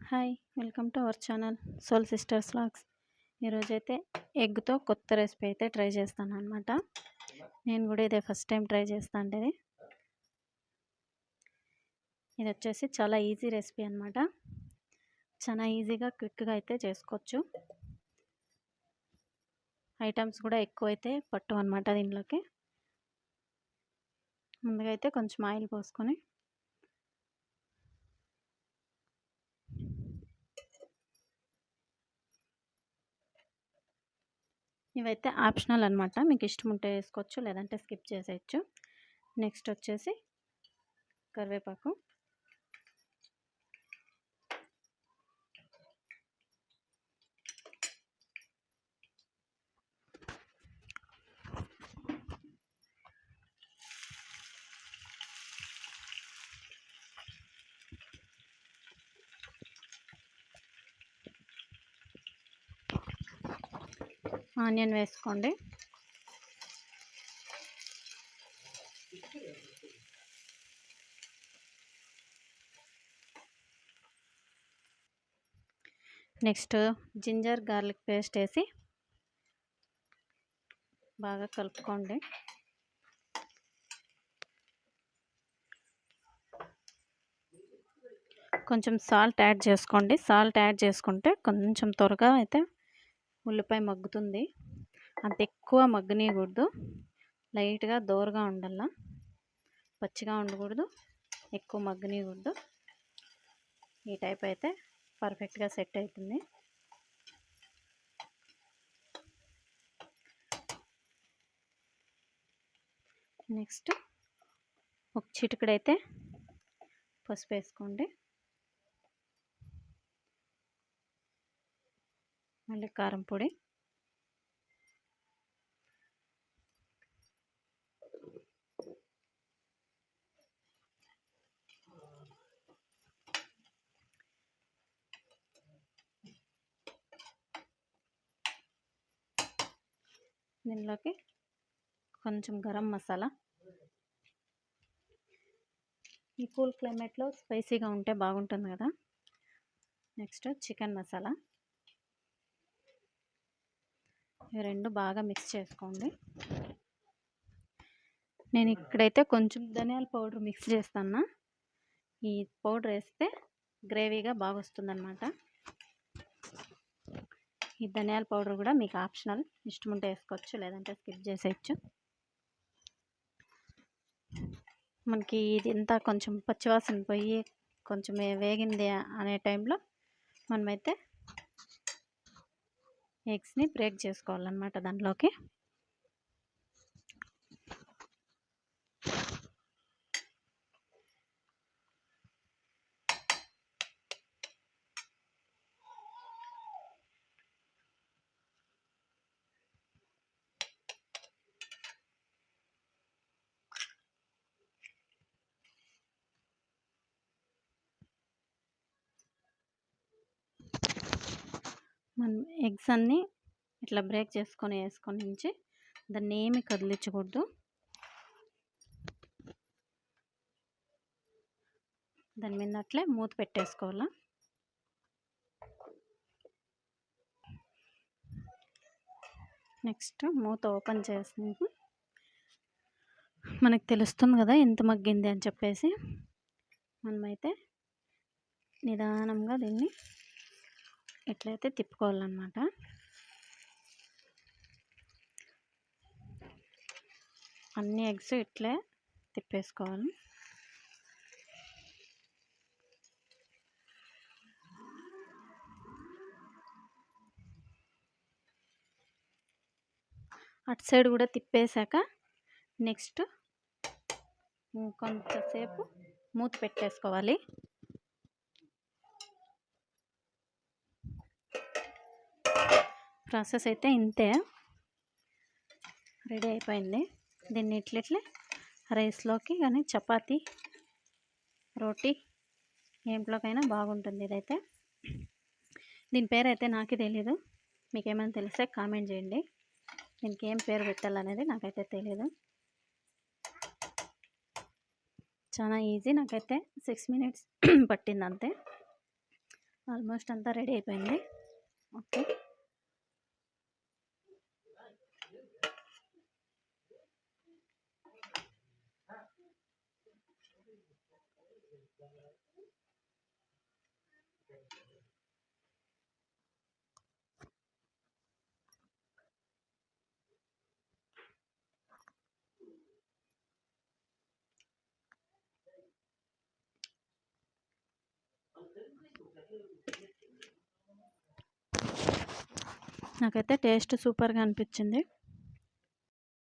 Hi welcome to our channel soul sisters vlogs. ఈరోజైతే ఎగ్తో కొత్త రెసిపీ అయితే ట్రై చేస్తాను అనమాట. నేను కూడా ఇదే ఫస్ట్ టైం ట్రై చేస్తా అంటే ఇది వచ్చేసి చాలా ఈజీ రెసిపీ అనమాట. చాలా ఈజీగా క్విక్గా అయితే చేసుకోవచ్చు. ఐటమ్స్ కూడా ఎక్కువ అయితే పట్టు అనమాట. దీంట్లోకి ముందుగా అయితే కొంచెం ఆయిల్ పోసుకొని ఇవైతే ఆప్షనల్ అనమాట. మీకు ఇష్టం ఉంటే వేసుకోవచ్చు, లేదంటే స్కిప్ చేసేయచ్చు. నెక్స్ట్ వచ్చేసి కరివేపాకు, ఆనియన్ వేసుకోండి. నెక్స్ట్ జింజర్ గార్లిక్ పేస్ట్ వేసి బాగా కలుపుకోండి. కొంచెం సాల్ట్ యాడ్ చేసుకోండి. సాల్ట్ యాడ్ చేసుకుంటే కొంచెం త్వరగా అయితే ఉల్లిపాయ మగ్గుతుంది. అంత ఎక్కువ మగ్గనీయకూడదు, లైట్గా దోరగా ఉండాల, పచ్చిగా ఉండకూడదు, ఎక్కువ మగ్గనీయకూడదు. ఈ టైప్ అయితే పర్ఫెక్ట్గా సెట్ అవుతుంది. నెక్స్ట్ ఒక చిటికెడైతే పసుపు వేసుకోండి. మళ్ళీ కారం పొడి, దీనిలోకి కొంచెం గరం మసాలా. ఈ కూల్ క్లైమేట్లో స్పైసీగా ఉంటే బాగుంటుంది కదా. Next chicken masala. ఇవి రెండు బాగా మిక్స్ చేసుకోండి. నేను ఇక్కడైతే కొంచెం ధనియాల పౌడర్ మిక్స్ చేస్తాను. ఈ పౌడర్ వేస్తే గ్రేవీగా బాగా వస్తుందన్నమాట. ఈ ధనియాల పౌడర్ కూడా మీకు ఆప్షనల్, ఇష్టం ఉంటే వేసుకోవచ్చు, లేదంటే స్కిప్ చేసేయచ్చు. మనకి ఇది అంతా కొంచెం పచ్చివాసన పోయి కొంచెం వేగింది అనే టైంలో మనమైతే ఎగ్స్ని బ్రేక్ చేసుకోవాలన్నమాట. దాంట్లోకి మనం ఎగ్స్ అన్నీ ఇట్లా బ్రేక్ చేసుకొని వేసుకొని నుంచి దాన్ని ఏమి కదిలించకూడదు. దాని మీద అట్లే మూత పెట్టేసుకోవాలా. నెక్స్ట్ మూత ఓపెన్ చేసి మనకు తెలుస్తుంది కదా ఎంత మగ్గింది అని చెప్పేసి. మనమైతే నిదానంగా దీన్ని ఇట్లయితే తిప్పుకోవాలన్నమాట. అన్ని ఎగ్స్ ఇట్లే తిప్పేసుకోవాలి. అటు సైడ్ కూడా తిప్పేశాక నెక్స్ట్ కొంతసేపు మూత పెట్టేసుకోవాలి. ప్రాసెస్ అయితే ఇంతే, రెడీ అయిపోయింది. దీన్ని ఇట్లే రైస్లోకి కానీ చపాతీ, రోటీ ఏంట్లోకైనా బాగుంటుంది. ఇదైతే దీని పేరు అయితే నాకే తెలీదు, మీకేమైనా తెలిస్తే కామెంట్ చేయండి. దీనికి ఏం పేరు పెట్టాలనేది నాకైతే తెలీదు. చాలా ఈజీ, నాకైతే 6 minutes పట్టింది అంతే. ఆల్మోస్ట్ అంతా రెడీ అయిపోయింది. ఓకే, నాకైతే టేస్ట్ సూపర్గా అనిపించింది.